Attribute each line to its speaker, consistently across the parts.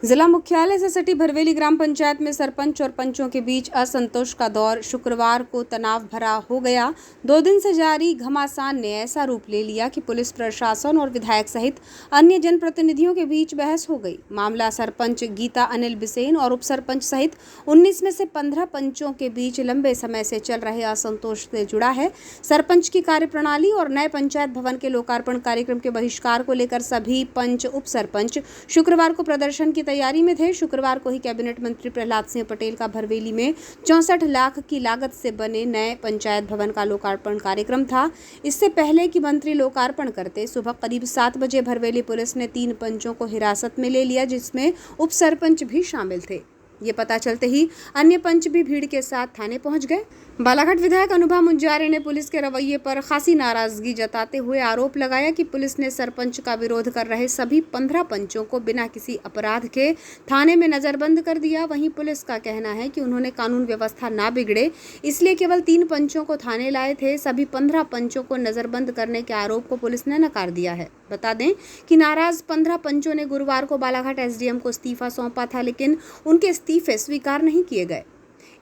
Speaker 1: जिला मुख्यालय से सटी भरवेली ग्राम पंचायत में सरपंच और पंचों के बीच असंतोष का दौर शुक्रवार को तनाव भरा हो गया। 2 दिन से जारी घमासान ने ऐसा रूप ले लिया कि पुलिस प्रशासन और विधायक सहित अन्य जनप्रतिनिधियों के बीच बहस हो गई। मामला सरपंच गीता अनिल बिसेन और उप सरपंच सहित 19 में से 15 पंचों के बीच लंबे समय से चल रहे असंतोष से जुड़ा है। सरपंच की कार्यप्रणाली और नए पंचायत भवन के लोकार्पण कार्यक्रम के बहिष्कार को लेकर सभी पंच उप सरपंच शुक्रवार को प्रदर्शन की तैयारी में थे। शुक्रवार को ही कैबिनेट मंत्री प्रहलाद सिंह पटेल का भरवेली में 64 लाख की लागत से बने नए पंचायत भवन का लोकार्पण कार्यक्रम था। इससे पहले कि मंत्री लोकार्पण करते सुबह करीब 7 बजे भरवेली पुलिस ने 3 पंचों को हिरासत में ले लिया, जिसमें उप सरपंच भी शामिल थे। ये पता चलते ही अन्य पंच भी भीड़ के साथ थाने पहुंच गए। बालाघाट विधायक अनुभा मुंजारे ने पुलिस के रवैये पर खासी नाराजगी जताते हुए आरोप लगाया कि पुलिस ने सरपंच का विरोध कर रहे सभी 15 पंचों को बिना किसी अपराध के थाने में नजरबंद कर दिया। वहीं पुलिस का कहना है कि उन्होंने कानून व्यवस्था ना बिगड़े इसलिए केवल 3 पंचों को थाने लाए थे। सभी 15 पंचों को नजरबंद करने के आरोप को पुलिस ने नकार दिया है। बता दें कि नाराज 15 पंचों ने गुरुवार को बालाघाट एसडीएम को इस्तीफा सौंपा था, लेकिन उनके इस्तीफे स्वीकार नहीं किए गए।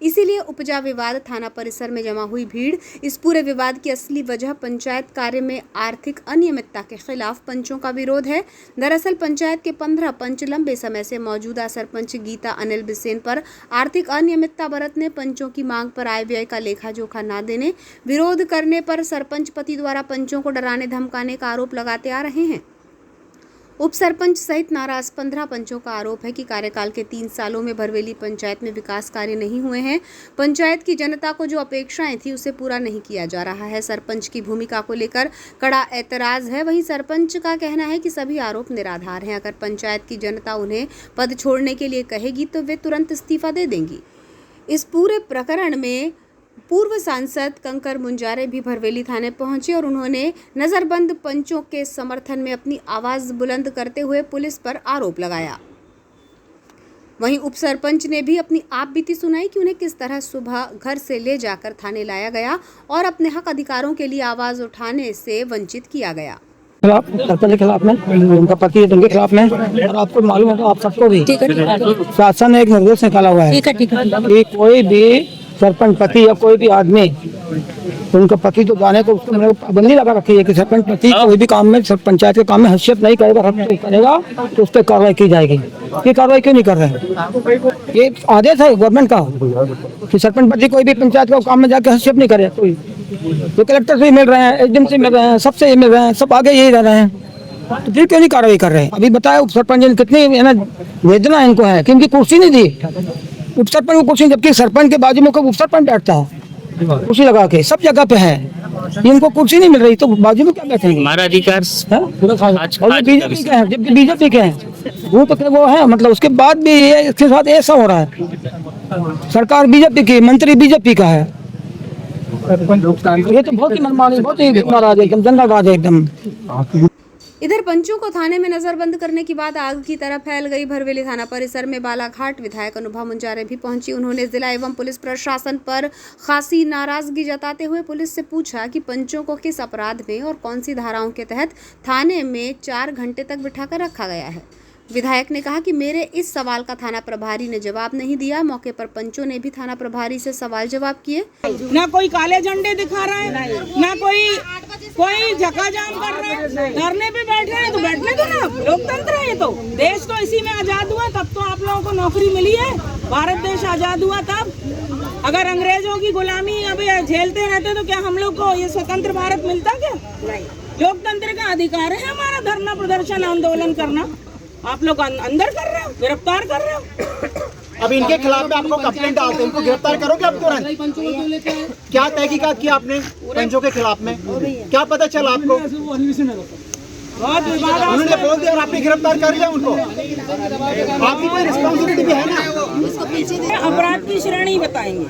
Speaker 1: इसीलिए उपजा विवाद थाना परिसर में जमा हुई भीड़। इस पूरे विवाद की असली वजह पंचायत कार्य में आर्थिक अनियमितता के खिलाफ पंचों का विरोध है। दरअसल पंचायत के 15 पंच लंबे समय से मौजूदा सरपंच गीता अनिल बिसेन पर आर्थिक अनियमितता बरतने, पंचों की मांग पर आय व्यय का लेखा जोखा न देने, विरोध करने पर सरपंच पति द्वारा पंचों को डराने धमकाने का आरोप लगाते आ रहे हैं। उप सरपंच सहित नाराज 15 पंचों का आरोप है कि कार्यकाल के 3 सालों में भरवेली पंचायत में विकास कार्य नहीं हुए हैं। पंचायत की जनता को जो अपेक्षाएं थी उसे पूरा नहीं किया जा रहा है। सरपंच की भूमिका को लेकर कड़ा ऐतराज है। वहीं सरपंच का कहना है कि सभी आरोप निराधार हैं। अगर पंचायत की जनता उन्हें पद छोड़ने के लिए कहेगी तो वे तुरंत इस्तीफा दे देंगी। इस पूरे प्रकरण में पूर्व सांसद कंकर मुंजारे भी भरवेली थाने पहुंचे और उन्होंने नजरबंद पंचों के समर्थन में अपनी आवाज बुलंद करते हुए पुलिस पर आरोप लगाया। वहीं उप सरपंच ने भी अपनी आपबीती सुनाई कि उन्हें किस तरह सुबह घर से ले जाकर थाने लाया गया और अपने हक अधिकारों के लिए आवाज उठाने से वंचित किया गया।
Speaker 2: खिलाफ सरपंच के खिलाफ में, उनका पति उनके खिलाफ में, और आपको मालूम है तो आप सबको भी शासन ने एक निर्देश निकाला हुआ है कि कोई भी सरपंच पति या कोई भी आदमी उनका पति तो जाने को उसको पाबंदी लगा रखी है कि सरपंच पति कोई भी काम में पंचायत के काम में हस्तक्षेप नहीं करेगा, हस्तक्षेप करेगा तो उस पर कार्रवाई की जाएगी। ये कार्रवाई क्यों नहीं कर रहे हैं? ये आदेश है गवर्नमेंट का कि सरपंच पति कोई भी पंचायत के काम में जाकर हस्तक्षेप नहीं करे। कोई तो कलेक्टर से मिल रहे हैं, एसडीएम से मिल रहे हैं, सबसे मिल रहे हैं, सब आगे यही रह रहे हैं, तो फिर क्यों नहीं कार्रवाई कर रहे हैं? अभी बताया उप सरपंच ने कितनी वेदना इनको है कि इनकी कुर्सी नहीं दी उप सरपंच को कुर्सी, जबकि सरपंच के बाजू में कोई उप सरपंच बैठता है कुर्सी लगा के, सब जगह पे है, इनको कुर्सी नहीं मिल रही तो बाजू में क्या बैठेंगे?
Speaker 3: हमारा अधिकार
Speaker 2: बीजेपी के हैं, जबकि बीजेपी के हैं वो है, मतलब उसके बाद भी इसके साथ ऐसा हो रहा है। सरकार बीजेपी की, मंत्री बीजेपी का है, ये तो बहुत ही मनमानी, बहुत ही नाराज है, एकदम दंगाबाज है एकदम।
Speaker 1: इधर पंचों को थाने में नजरबंद करने की बात आग की तरह फैल गई। भरवेली थाना परिसर में बालाघाट विधायक अनुभा मुंजारे भी पहुंची। उन्होंने जिला एवं पुलिस प्रशासन पर खासी नाराजगी जताते हुए पुलिस से पूछा कि पंचों को किस अपराध में और कौन सी धाराओं के तहत थाने में 4 घंटे तक बिठाकर रखा गया है। विधायक ने कहा कि मेरे इस सवाल का थाना प्रभारी ने जवाब नहीं दिया। मौके पर पंचों ने भी थाना प्रभारी से सवाल जवाब किए।
Speaker 4: ना कोई काले झंडे दिखा रहा है, ना कोई झकाझाम कर रहा है, धरने पे बैठ रहे हैं तो बैठने दो ना, लोकतंत्र है ये तो। देश तो इसी में आजाद हुआ, तब तो आप लोगों को नौकरी मिली है। भारत देश आजाद हुआ तब, अगर अंग्रेजों की गुलामी अब झेलते रहते तो क्या हम लोग को ये स्वतंत्र भारत मिलता? क्या लोकतंत्र का अधिकार है हमारा धरना प्रदर्शन आंदोलन करना। आप लोग अंदर कर रहे हो, गिरफ्तार कर रहे हो।
Speaker 5: अब इनके खिलाफ में आपको कंप्लेंट डालते हैं, इनको गिरफ्तार करोगे आप तुरंत? क्या तहकीकात की आपने पंचों के खिलाफ में? क्या पता चला आपको? उन्होंने बोल दिया और आपने गिरफ्तार कर लिया उनको। आपकी कोई रिस्पॉन्सिबिलिटी भी है ना?
Speaker 4: अपराध की श्रेणी बताएंगे,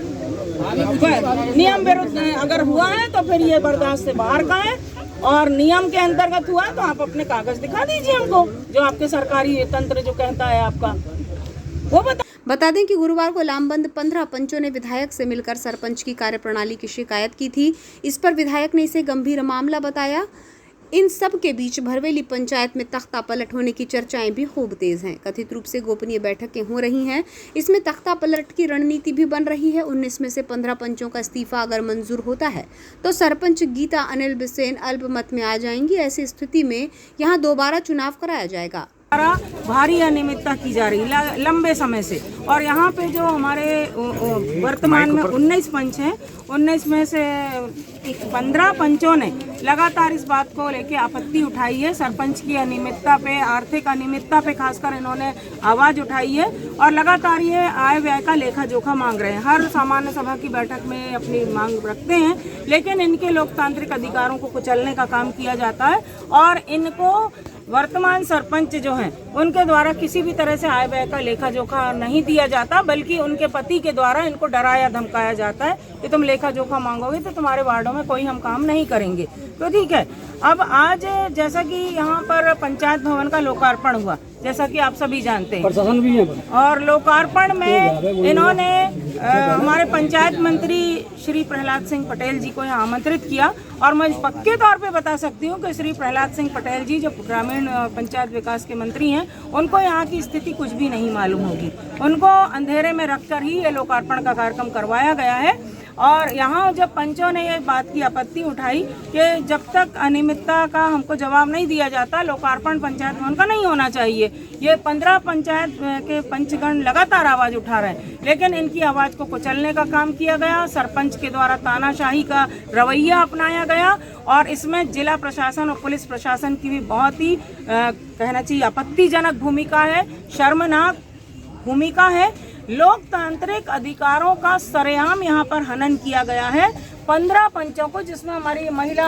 Speaker 4: नियम विरुद्ध अगर हुआ है तो फिर ये बर्दाश्त से बाहर का है, और नियम के अंतर्गत हुआ तो आप अपने कागज दिखा दीजिए हमको, जो आपके सरकारी तंत्र जो कहता है आपका वो
Speaker 1: बता दें कि गुरुवार को लामबंद 15 पंचों ने विधायक से मिलकर सरपंच की कार्यप्रणाली की शिकायत की थी। इस पर विधायक ने इसे गंभीर मामला बताया। इन सब के बीच भरवेली पंचायत में तख्ता पलट होने की चर्चाएं भी खूब तेज हैं। कथित रूप से गोपनीय बैठकें हो रही हैं। इसमें तख्ता पलट की रणनीति भी बन रही है। 19 में से 15 पंचों का इस्तीफा अगर मंजूर होता है तो सरपंच गीता अनिल बिसेन अल्पमत में आ जाएंगी। ऐसी स्थिति में यहां दोबारा चुनाव कराया जाएगा।
Speaker 4: भारी अनियमितता की जा रही लंबे समय से, और यहाँ पे जो हमारे वर्तमान में 19 पंच हैं, 19 में से 15 पंचों ने लगातार इस बात को लेके आपत्ति उठाई है। सरपंच की अनियमितता पे, आर्थिक अनियमितता पे खासकर इन्होंने आवाज उठाई है और लगातार ये आय व्यय का लेखा जोखा मांग रहे हैं। हर सामान्य सभा की बैठक में अपनी मांग रखते हैं, लेकिन इनके लोकतांत्रिक अधिकारों को कुचलने का काम किया जाता है और इनको वर्तमान सरपंच जो हैं उनके द्वारा किसी भी तरह से आय व्यय का लेखा जोखा नहीं दिया जाता, बल्कि उनके पति के द्वारा इनको डराया धमकाया जाता है कि तुम लेखा जोखा मांगोगे तो तुम्हारे वार्डों में कोई हम काम नहीं करेंगे। तो ठीक है, अब आज जैसा कि यहाँ पर पंचायत भवन का लोकार्पण हुआ, जैसा कि आप सभी जानते हैं, प्रशासन भी है, और लोकार्पण में इन्होंने हमारे पंचायत मंत्री श्री प्रहलाद सिंह पटेल जी को यहाँ आमंत्रित किया। और मैं पक्के तौर पे बता सकती हूँ कि श्री प्रहलाद सिंह पटेल जी जो ग्रामीण पंचायत विकास के मंत्री हैं, उनको यहाँ की स्थिति कुछ भी नहीं मालूम होगी। उनको अंधेरे में रखकर ही ये लोकार्पण का कार्यक्रम करवाया गया है। और यहाँ जब पंचों ने ये बात की आपत्ति उठाई कि जब तक अनियमितता का हमको जवाब नहीं दिया जाता, लोकार्पण पंचायत भवन का नहीं होना चाहिए। ये 15 पंचायत के पंचगण लगातार आवाज उठा रहे हैं, लेकिन इनकी आवाज को कुचलने का काम किया गया। सरपंच के द्वारा तानाशाही का रवैया अपनाया गया और इसमें जिला प्रशासन और पुलिस प्रशासन की भी बहुत ही कहना चाहिए आपत्तिजनक भूमिका है, शर्मनाक भूमिका है। लोकतांत्रिक अधिकारों का सरेआम यहाँ पर हनन किया गया है। 15 पंचों को, जिसमें हमारी महिला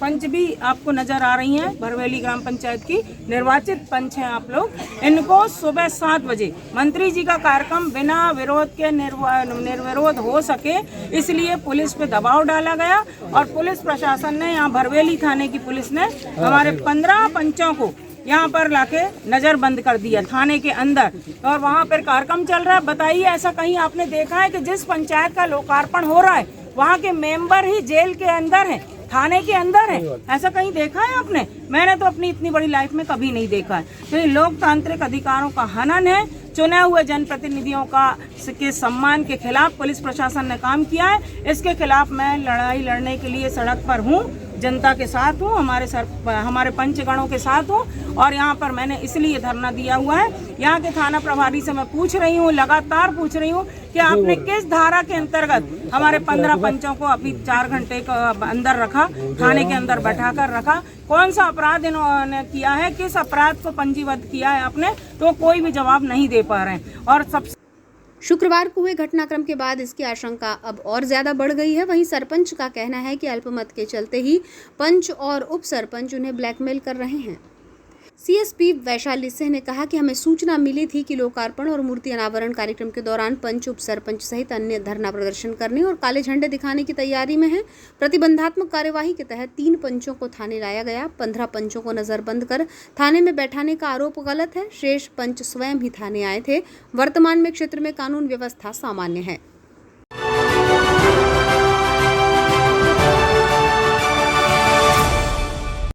Speaker 4: पंच भी आपको नजर आ रही हैं, भरवेली ग्राम पंचायत की निर्वाचित पंच हैं आप लोग, इनको सुबह 7 बजे मंत्री जी का कार्यक्रम बिना विरोध के निर्विरोध हो सके, इसलिए पुलिस पे दबाव डाला गया और पुलिस प्रशासन ने, यहाँ भरवेली थाने की पुलिस ने हमारे 15 पंचों को यहाँ पर लाके नजरबंद कर दिया थाने के अंदर, और वहाँ पर कार्यक्रम चल रहा है। बताइए, ऐसा कहीं आपने देखा है कि जिस पंचायत का लोकार्पण हो रहा है वहाँ के मेंबर ही जेल के अंदर हैं, थाने के अंदर है? ऐसा कहीं देखा है आपने? मैंने तो अपनी इतनी बड़ी लाइफ में कभी नहीं देखा है। तो ये लोकतांत्रिक अधिकारों का हनन है। चुने हुए जनप्रतिनिधियों के सम्मान के खिलाफ पुलिस प्रशासन ने काम किया है। इसके खिलाफ मैं लड़ाई लड़ने के लिए सड़क पर हूँ, जनता के साथ हूँ, हमारे पंचगणों के साथ हूँ। और यहाँ पर मैंने इसलिए धरना दिया हुआ है। यहाँ के थाना प्रभारी से मैं पूछ रही हूँ, लगातार पूछ रही हूँ कि आपने किस धारा के अंतर्गत हमारे 15 पंचों को अभी 4 घंटे के अंदर रखा, थाने के अंदर बैठा कर रखा, कौन सा अपराध इन्होंने किया है, किस अपराध को पंजीबद्ध किया है आपने? तो कोई भी जवाब नहीं दे पा रहे हैं। और सबसे
Speaker 1: शुक्रवार को हुए घटनाक्रम के बाद इसकी आशंका अब और ज्यादा बढ़ गई है। वहीं सरपंच का कहना है कि अल्पमत के चलते ही पंच और उप सरपंच उन्हें ब्लैकमेल कर रहे हैं। सीएसपी वैशाली सिंह ने कहा कि हमें सूचना मिली थी कि लोकार्पण और मूर्ति अनावरण कार्यक्रम के दौरान पंच, उप सरपंच सहित अन्य धरना प्रदर्शन करने और काले झंडे दिखाने की तैयारी में हैं। प्रतिबंधात्मक कार्यवाही के तहत 3 पंचों को थाने लाया गया। 15 पंचों को नजरबंद कर थाने में बैठाने का आरोप गलत है। शेष पंच स्वयं भी थाने आए थे। वर्तमान में क्षेत्र में कानून व्यवस्था सामान्य है।